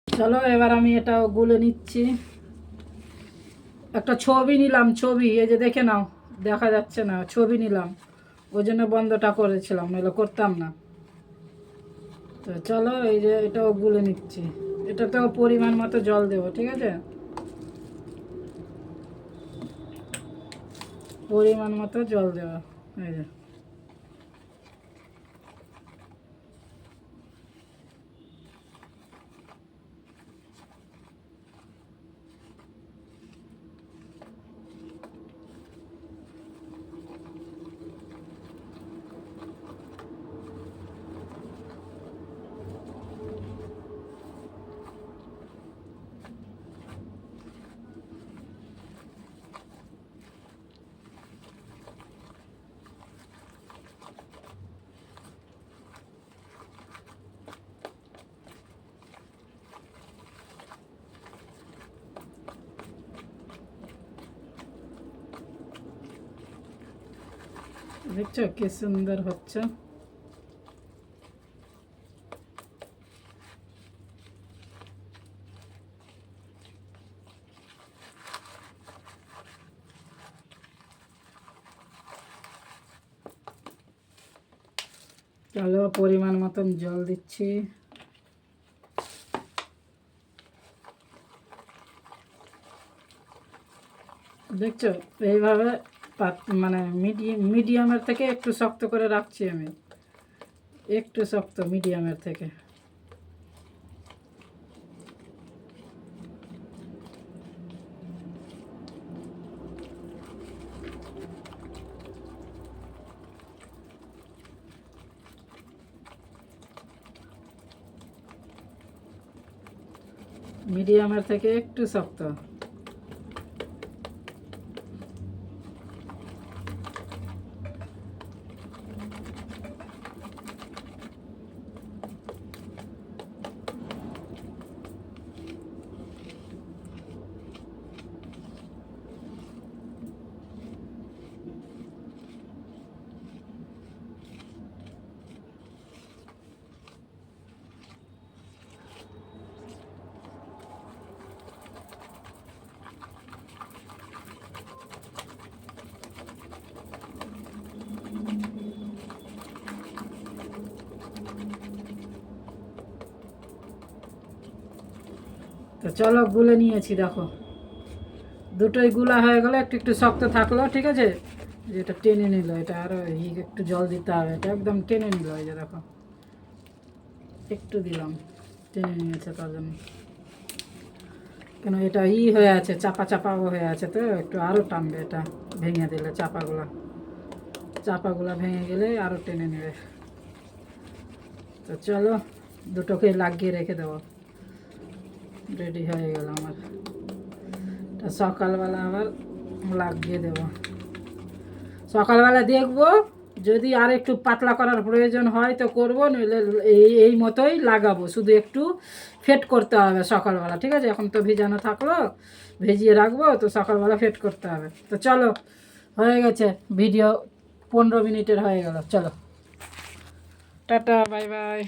চলো এবার আমি এটাও গুলে নিচ্ছি। একটা ছবি নিলাম, ছবি এই যে দেখে নাও, দেখা যাচ্ছে না, ছবি নিলাম, ওই জন্য বন্ধটা করেছিলাম, নাহলে করতাম না। তো চলো এই যে এটাও গুলে নিচ্ছি। এটাতেও পরিমাণ মতো জল দেবো, ঠিক আছে, পরিমাণ মতো জল দেবো। এই যে দেখছো কি সুন্দর হচ্ছে। চলো পরিমাণ মতন জল দিচ্ছি। দেখছো এইভাবে মানে মিডিয়ামের থেকে একটু শক্ত করে রাখছি আমি, একটু শক্ত মিডিয়ামের থেকে। মিডিয়ামের থেকে একটু শক্ত। তো চলো গুলে নিয়েছি, দেখো দুটোই গুলা হয়ে গেলো, একটু একটু শক্ত থাকলো, ঠিক আছে, যেটা টেনে নিল, এটা আরও একটু জল দিতে হবে, এটা একদম টেনে নিল, এই যে দেখো একটু দিলাম, টেনে নিয়েছে তার জন্য। কেন এটা হয়ে আছে, চাপা চাপা হয়ে আছে, তো একটু আরও টানবে, এটা ভেঙে দিলে চাপাগুলা ভেঙে গেলে আরও টেনে নেবে। তো চলো দুটোকে লাগিয়ে রেখে দেবো, রেডি হয়ে গেল আমার। তা সকালবেলা আবার লাগিয়ে দেবো, সকালবেলা দেখবো, যদি আর একটু পাতলা করার প্রয়োজন হয় তো করবো, নইলে এই মতোই লাগাবো, শুধু একটু ফেট করতে হবে সকালবেলা, ঠিক আছে, এখন তো ভিজানো থাকলো, ভিজিয়ে রাখবো, তো সকালবেলা ফেট করতে হবে। তো চলো হয়ে গেছে ভিডিও, 15 মিনিটের হয়ে গেল, চলো টাটা বাই বাই।